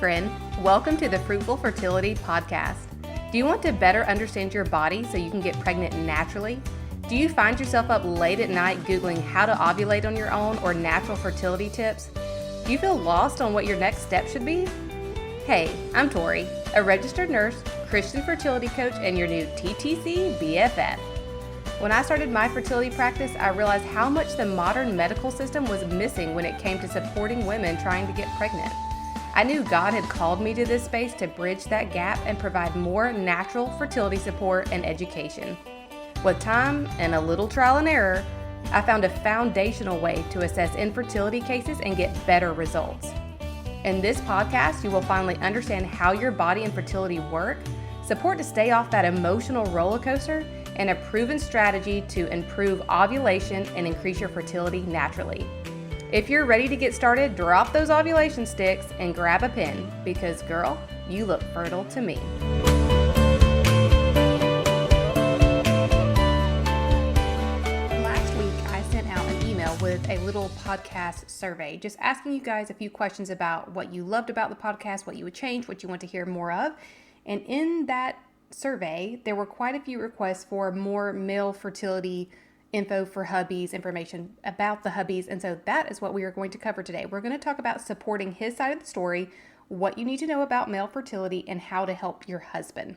friend. Welcome to the Fruitful Fertility Podcast. Do you want to better understand your body so you can get pregnant naturally? Do you find yourself up late at night Googling how to ovulate on your own or natural fertility tips? Do you feel lost on what your next step should be? Hey, I'm Tori, a registered nurse, Christian fertility coach, and your new TTC BFF. When I started my fertility practice, I realized how much the modern medical system was missing when it came to supporting women trying to get pregnant. I knew God had called me to this space to bridge that gap and provide more natural fertility support and education. With time and a little trial and error, I found a foundational way to assess infertility cases and get better results. In this podcast, you will finally understand how your body and fertility work, support to stay off that emotional roller coaster, and a proven strategy to improve ovulation and increase your fertility naturally. If you're ready to get started, drop those ovulation sticks and grab a pen because, girl, you look fertile to me. Last week, I sent out an email with a little podcast survey, just asking you guys a few questions about what you loved about the podcast, what you would change, what you want to hear more of. And in that survey, there were quite a few requests for more male fertility info for hubbies, information about the hubbies, and so that is what we are going to cover today. We're going to talk about supporting his side of the story, what you need to know about male fertility, and how to help your husband.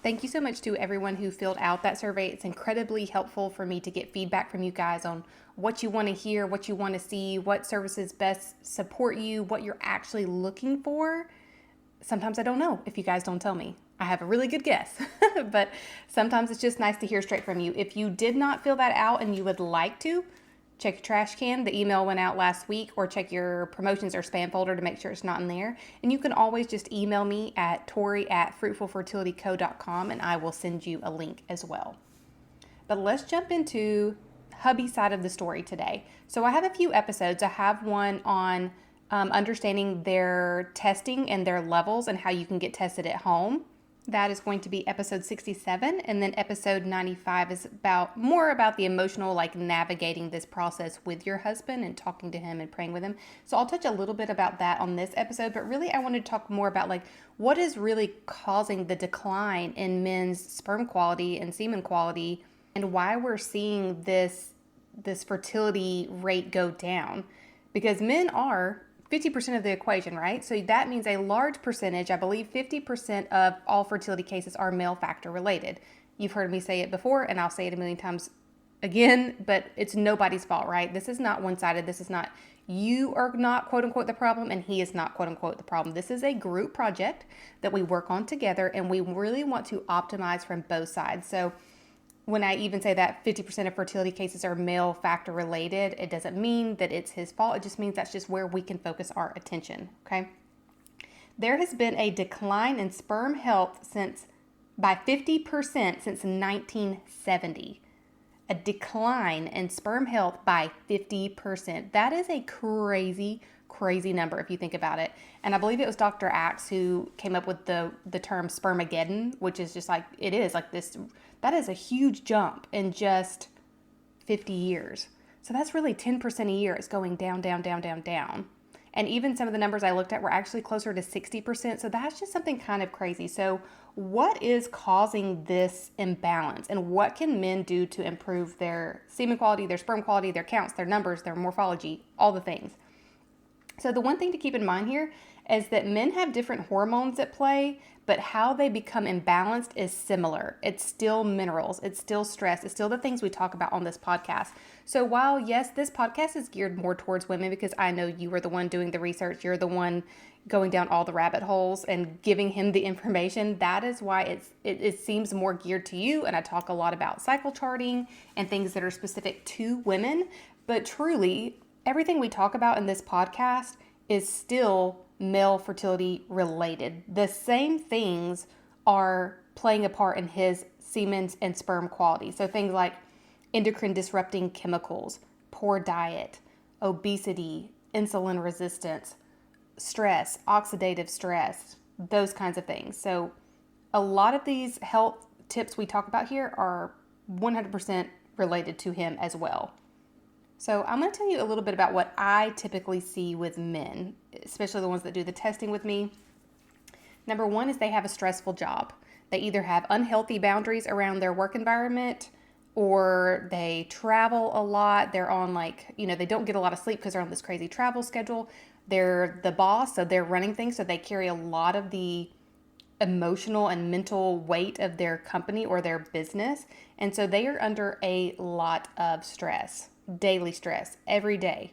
Thank you so much to everyone who filled out that survey. It's incredibly helpful for me to get feedback from you guys on what you want to hear, what you want to see, what services best support you, what you're actually looking for. Sometimes I don't know if you guys don't tell me. I have a really good guess, but sometimes it's just nice to hear straight from you. If you did not fill that out and you would like to, check your trash can. The email went out last week, or check your promotions or spam folder to make sure it's not in there. And you can always just email me at tori@fruitfulfertilityco.com and I will send you a link as well. But let's jump into hubby side of the story today. So I have a few episodes. I have one on understanding their testing and their levels and how you can get tested at home. That is going to be episode 67, and then episode 95 is more about the emotional, navigating this process with your husband and talking to him and praying with him. So I'll touch a little bit about that on this episode, but really I wanted to talk more about what is really causing the decline in men's sperm quality and semen quality, and why we're seeing this fertility rate go down. Because men are 50% of the equation, right? So that means a large percentage, I believe 50% of all fertility cases are male factor related. You've heard me say it before, and I'll say it a million times again, but it's nobody's fault, right? This is not one-sided. This is not, you are not quote unquote the problem and he is not quote unquote the problem. This is a group project that we work on together, and we really want to optimize from both sides. So when I even say that 50% of fertility cases are male factor related, it doesn't mean that it's his fault. It just means that's just where we can focus our attention, okay? There has been a decline in sperm health by 50% since 1970. A decline in sperm health by 50%. That is a crazy number if you think about it. And I believe it was Dr. Axe who came up with the term spermageddon, which is just this. That is a huge jump in just 50 years. So that's really 10% a year. It's going down. And even some of the numbers I looked at were actually closer to 60%. So that's just something kind of crazy. So what is causing this imbalance, and what can men do to improve their semen quality, their sperm quality, their counts, their numbers, their morphology, all the things? So the one thing to keep in mind here is that men have different hormones at play, but how they become imbalanced is similar. It's still minerals, it's still stress, it's still the things we talk about on this podcast. So while, yes, this podcast is geared more towards women because I know you are the one doing the research, you're the one going down all the rabbit holes and giving him the information, that is why it seems more geared to you. And I talk a lot about cycle charting and things that are specific to women, but truly, everything we talk about in this podcast is still male fertility related. The same things are playing a part in his semen and sperm quality. So things like endocrine disrupting chemicals, poor diet, obesity, insulin resistance, stress, oxidative stress, those kinds of things. So a lot of these health tips we talk about here are 100% related to him as well. So I'm going to tell you a little bit about what I typically see with men, especially the ones that do the testing with me. Number one is they have a stressful job. They either have unhealthy boundaries around their work environment, or they travel a lot. They're on they don't get a lot of sleep because they're on this crazy travel schedule. They're the boss, so they're running things, so they carry a lot of the emotional and mental weight of their company or their business. And so they are under a lot of stress, daily stress, every day.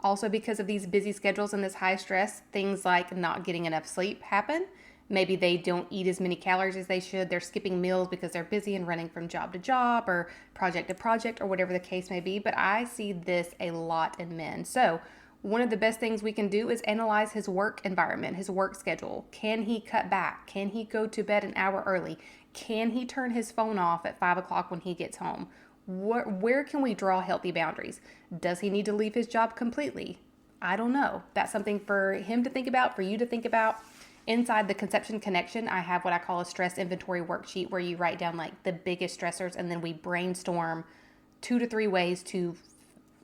Also, because of these busy schedules and this high stress, things like not getting enough sleep happen. Maybe they don't eat as many calories as they should. They're skipping meals because they're busy and running from job to job or project to project or whatever the case may be. But I see this a lot in men. So one of the best things we can do is analyze his work environment, his work schedule. Can he cut back? Can he go to bed an hour early? Can he turn his phone off at 5 o'clock when he gets home? Where can we draw healthy boundaries? Does he need to leave his job completely? I don't know. That's something for him to think about, for you to think about. Inside the Conception Connection, I have what I call a stress inventory worksheet where you write down the biggest stressors, and then we brainstorm 2 to 3 ways to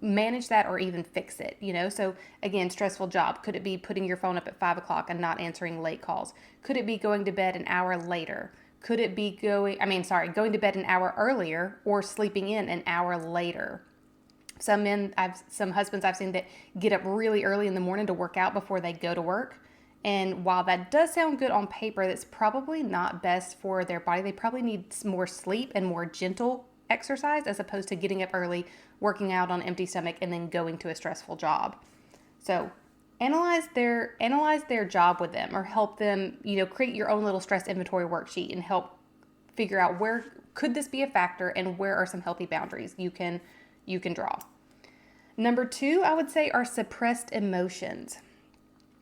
manage that or even fix it, So again, stressful job. Could it be putting your phone up at 5 o'clock and not answering late calls? Could it be going to bed an hour later? Could it be going to bed an hour earlier or sleeping in an hour later? Some husbands I've seen that get up really early in the morning to work out before they go to work. And while that does sound good on paper, that's probably not best for their body. They probably need more sleep and more gentle exercise as opposed to getting up early, working out on an empty stomach, and then going to a stressful job. So analyze their job with them, or help them, create your own little stress inventory worksheet and help figure out where could this be a factor and where are some healthy boundaries you can draw. Number 2, I would say, are suppressed emotions.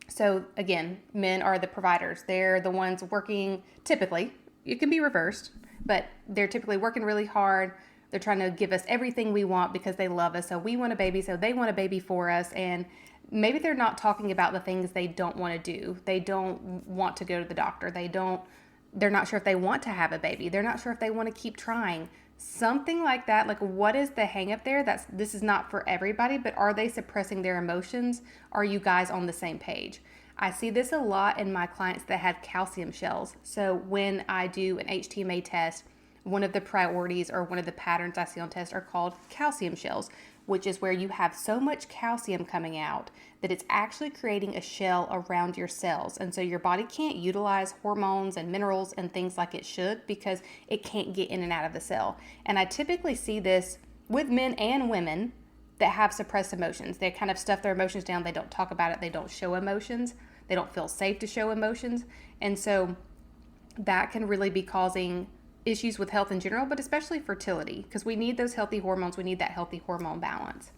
So again, men are the providers. They're the ones working, typically. It can be reversed, but they're typically working really hard. They're trying to give us everything we want because they love us. So we want a baby, so they want a baby for us. And maybe they're not talking about the things they don't want to do. They don't want to go to the doctor. They're not sure if they want to have a baby. They're not sure if they want to keep trying. Something like that. Like, what is the hang up there? This is not for everybody, but are they suppressing their emotions? Are you guys on the same page? I see this a lot in my clients that have calcium shells. So when I do an HTMA test, one of the priorities or one of the patterns I see on tests are called calcium shells, which is where you have so much calcium coming out that it's actually creating a shell around your cells. And so your body can't utilize hormones and minerals and things like it should because it can't get in and out of the cell. And I typically see this with men and women that have suppressed emotions. They kind of stuff their emotions down. They don't talk about it. They don't show emotions. They don't feel safe to show emotions. And so that can really be causing issues with health in general, but especially fertility, because we need those healthy hormones. We need that healthy hormone balance.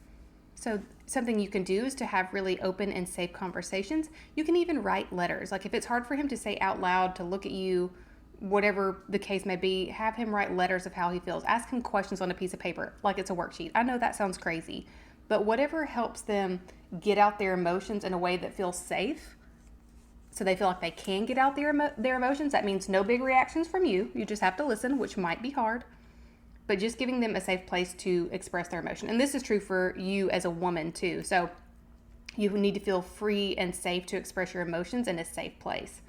So something you can do is to have really open and safe conversations. You can even write letters. Like if it's hard for him to say out loud, to look at you, whatever the case may be, have him write letters of how he feels. Ask him questions on a piece of paper like it's a worksheet. I know that sounds crazy, but whatever helps them get out their emotions in a way that feels safe, so they feel like they can get out their emotions. That means no big reactions from you. You just have to listen, which might be hard, but just giving them a safe place to express their emotion. And this is true for you as a woman too. So you need to feel free and safe to express your emotions in a safe place.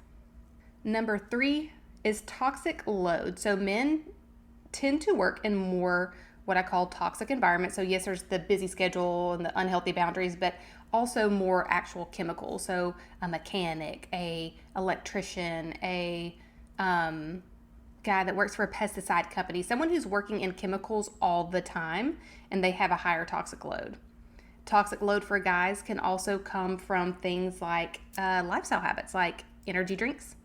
Number 3 is toxic load. So men tend to work in more what I call toxic environments. So yes, there's the busy schedule and the unhealthy boundaries, but also more actual chemicals. So a mechanic, a electrician, a guy that works for a pesticide company, someone who's working in chemicals all the time, and they have a higher toxic load. Toxic load for guys can also come from things like lifestyle habits, like energy drinks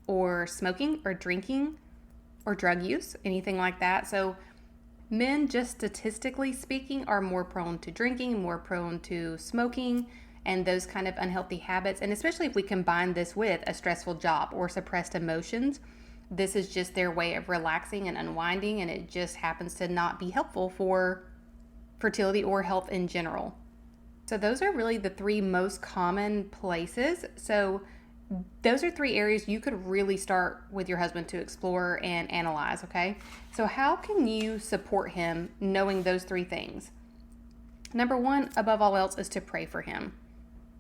or smoking or drinking or drug use, anything like that. So men, just statistically speaking, are more prone to drinking, more prone to smoking, and those kind of unhealthy habits. And especially if we combine this with a stressful job or suppressed emotions, this is just their way of relaxing and unwinding, and it just happens to not be helpful for fertility or health in general. So those are really the 3 most common places. So those are 3 areas you could really start with your husband to explore and analyze, okay? So how can you support him knowing those 3 things? Number 1, above all else, is to pray for him.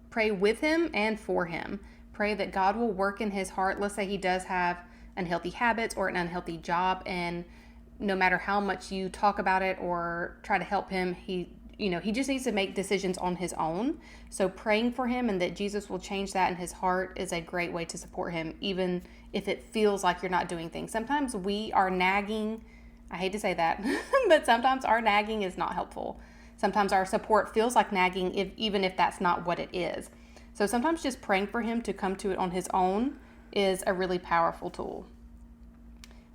Pray with him and for him. Pray that God will work in his heart. Let's say he does have unhealthy habits or an unhealthy job, and no matter how much you talk about it or try to help him, he just needs to make decisions on his own. So praying for him and that Jesus will change that in his heart is a great way to support him, even if it feels like you're not doing things. Sometimes we are nagging. I hate to say that, but sometimes our nagging is not helpful. Sometimes our support feels like nagging, even if that's not what it is. So sometimes just praying for him to come to it on his own is a really powerful tool.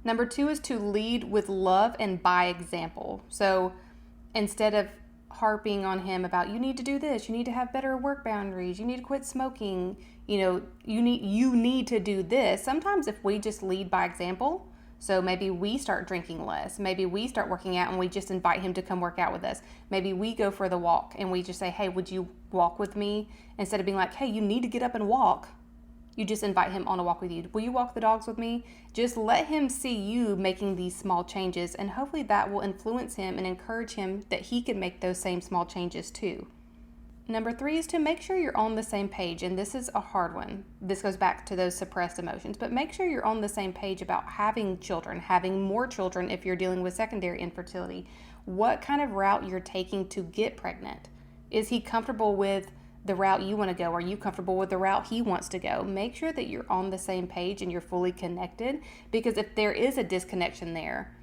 Number 2 is to lead with love and by example. So instead of harping on him about, you need to do this, you need to have better work boundaries, you need to quit smoking, you need to do this. Sometimes if we just lead by example, so maybe we start drinking less, maybe we start working out and we just invite him to come work out with us. Maybe we go for the walk and we just say, hey, would you walk with me? Instead of being like, hey, you need to get up and walk. You just invite him on a walk with you. Will you walk the dogs with me? Just let him see you making these small changes, and hopefully that will influence him and encourage him that he can make those same small changes too. Number 3 is to make sure you're on the same page, and this is a hard one. This goes back to those suppressed emotions, but make sure you're on the same page about having children, having more children if you're dealing with secondary infertility. What kind of route you're taking to get pregnant? Is he comfortable with the route you want to go? Are you comfortable with the route he wants to go? Make sure that you're on the same page and you're fully connected, because if there is a disconnection there,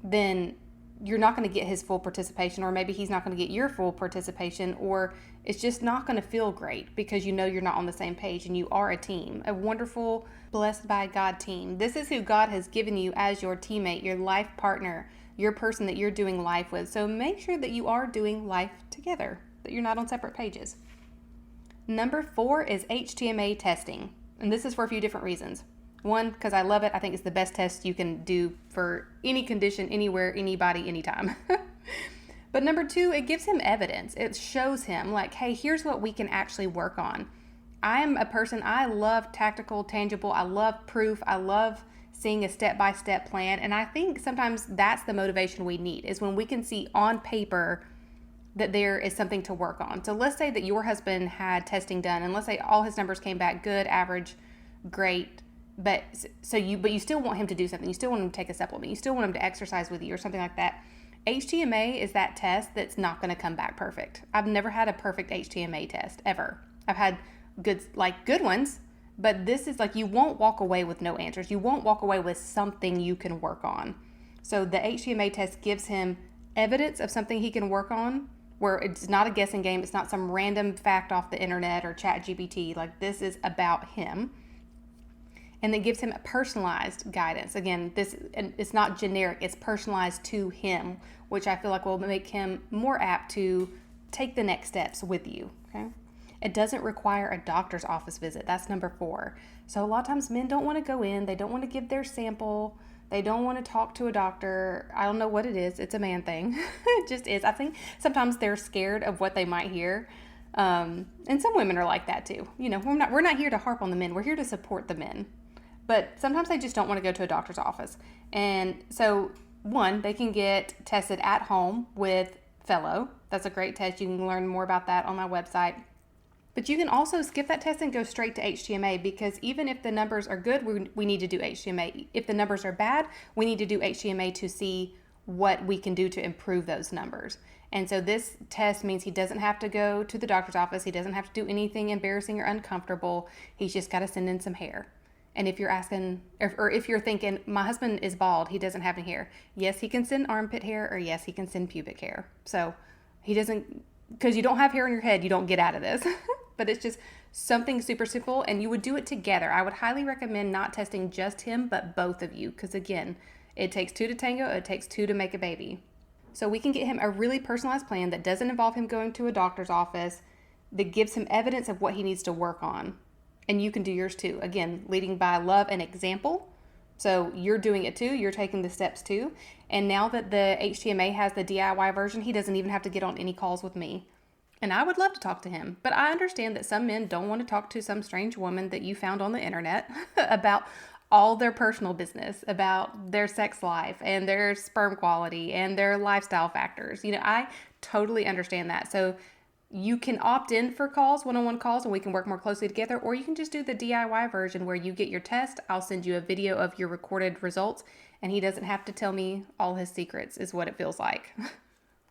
then you're not going to get his full participation, or maybe he's not going to get your full participation, or it's just not going to feel great because you're not on the same page, and you are a team, a wonderful, blessed by God team. This is who God has given you as your teammate, your life partner, your person that you're doing life with. So make sure that you are doing life together, that you're not on separate pages. Number 4 is HTMA testing, and this is for a few different reasons. 1, because I love it. I think it's the best test you can do for any condition, anywhere, anybody, anytime. But number 2, it gives him evidence. It shows him like, hey, here's what we can actually work on. I am a person, I love tactical, tangible. I love proof. I love seeing a step-by-step plan. And I think sometimes that's the motivation we need, is when we can see on paper that there is something to work on. So let's say that your husband had testing done, and let's say all his numbers came back good, average, great, but you still want him to do something. You still want him to take a supplement. You still want him to exercise with you or something like that. HTMA is that test that's not going to come back perfect. I've never had a perfect HTMA test ever. I've had good ones, but this is like, you won't walk away with no answers. You won't walk away with something you can work on. So the HTMA test gives him evidence of something he can work on, where it's not a guessing game. It's not some random fact off the internet or ChatGPT. Like, this is about him. And that gives him a personalized guidance. Again, it's not generic. It's personalized to him, which I feel like will make him more apt to take the next steps with you. Okay. It doesn't require a doctor's office visit. That's number 4. So a lot of times men don't want to go in. They don't want to give their sample. They don't want to talk to a doctor. I don't know what it is. It's a man thing. It just is. I think sometimes they're scared of what they might hear. And some women are like that too. We're not here to harp on the men. We're here to support the men. But sometimes they just don't want to go to a doctor's office. And so, 1, they can get tested at home with Fellow. That's a great test. You can learn more about that on my website. But you can also skip that test and go straight to HTMA, because even if the numbers are good, we need to do HTMA. If the numbers are bad, we need to do HTMA to see what we can do to improve those numbers. And so this test means he doesn't have to go to the doctor's office. He doesn't have to do anything embarrassing or uncomfortable. He's just got to send in some hair. And if you're asking, or if you're thinking, my husband is bald, he doesn't have any hair. Yes, he can send armpit hair, or yes, he can send pubic hair. So he doesn't, because you don't have hair on your head, you don't get out of this. But it's just something super simple, and you would do it together. I would highly recommend not testing just him, but both of you, because again, it takes 2 to tango, it takes 2 to make a baby. So we can get him a really personalized plan that doesn't involve him going to a doctor's office, that gives him evidence of what he needs to work on. And you can do yours too. Again, leading by love and example. So you're doing it too. You're taking the steps too. And now that the HTMA has the DIY version, he doesn't even have to get on any calls with me. And I would love to talk to him. But I understand that some men don't want to talk to some strange woman that you found on the internet about all their personal business, about their sex life and their sperm quality and their lifestyle factors. I totally understand that. So You can opt in for calls, one-on-one calls, and we can work more closely together, or you can just do the DIY version where you get your test. I'll send you a video of your recorded results, and he doesn't have to tell me all his secrets, is what it feels like.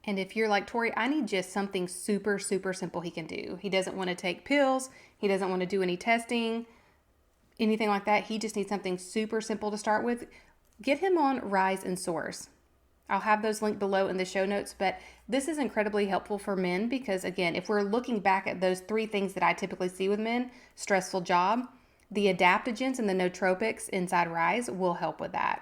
And if you're like, Tori, I need just something super, super simple he can do. He doesn't want to take pills. He doesn't want to do any testing, anything like that. He just needs something super simple to start with. Get him on Rise and Source. I'll have those linked below in the show notes, but this is incredibly helpful for men because, again, if we're looking back at those 3 things that I typically see with men, stressful job, the adaptogens and the nootropics inside Rise will help with that.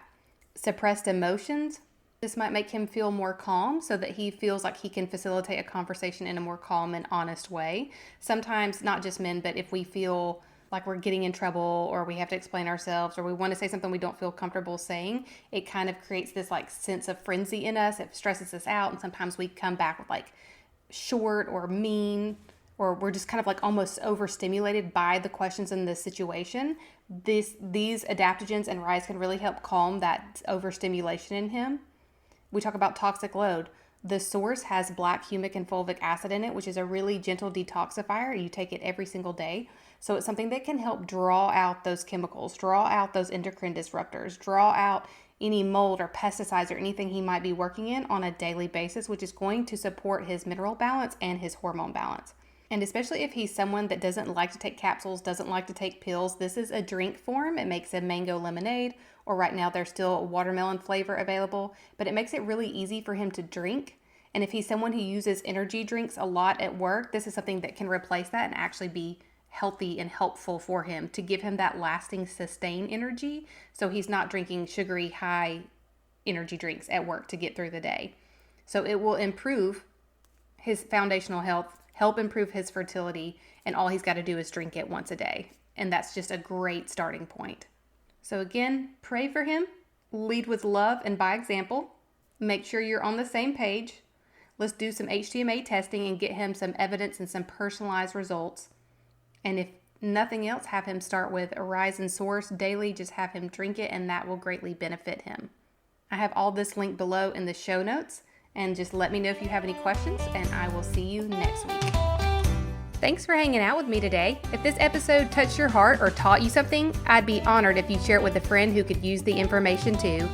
Suppressed emotions, this might make him feel more calm so that he feels like he can facilitate a conversation in a more calm and honest way. Sometimes, not just men, but if we feel like we're getting in trouble or we have to explain ourselves or we want to say something we don't feel comfortable saying, it kind of creates this like sense of frenzy in us. It stresses us out, and sometimes we come back with like short or mean, or we're just kind of like almost overstimulated by the questions in the situation. These adaptogens and Rise can really help calm that overstimulation in him. We talk about toxic load. The Source has black humic and fulvic acid in it, which is a really gentle detoxifier. You take it every single day. So it's something that can help draw out those chemicals, draw out those endocrine disruptors, draw out any mold or pesticides or anything he might be working in on a daily basis, which is going to support his mineral balance and his hormone balance. And especially if he's someone that doesn't like to take capsules, doesn't like to take pills, this is a drink form. It makes a mango lemonade, or right now there's still watermelon flavor available, but it makes it really easy for him to drink. And if he's someone who uses energy drinks a lot at work, this is something that can replace that and actually be healthy and helpful for him to give him that lasting, sustained energy. So he's not drinking sugary, high energy drinks at work to get through the day. So it will improve his foundational health, help improve his fertility, and all he's got to do is drink it once a day. And that's just a great starting point. So again, pray for him, lead with love and by example. Make sure you're on the same page. Let's do some HTMA testing and get him some evidence and some personalized results. And if nothing else, have him start with a Rise and Source daily. Just have him drink it, and that will greatly benefit him. I have all this linked below in the show notes, and just let me know if you have any questions, and I will see you next week. Thanks for hanging out with me today. If this episode touched your heart or taught you something, I'd be honored if you share it with a friend who could use the information too.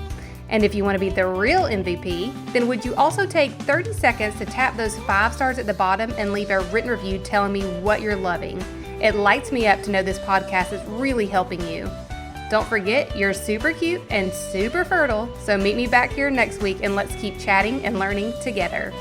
And if you want to be the real MVP, then would you also take 30 seconds to tap those 5 stars at the bottom and leave a written review telling me what you're loving? It lights me up to know this podcast is really helping you. Don't forget, you're super cute and super fertile, so meet me back here next week and let's keep chatting and learning together.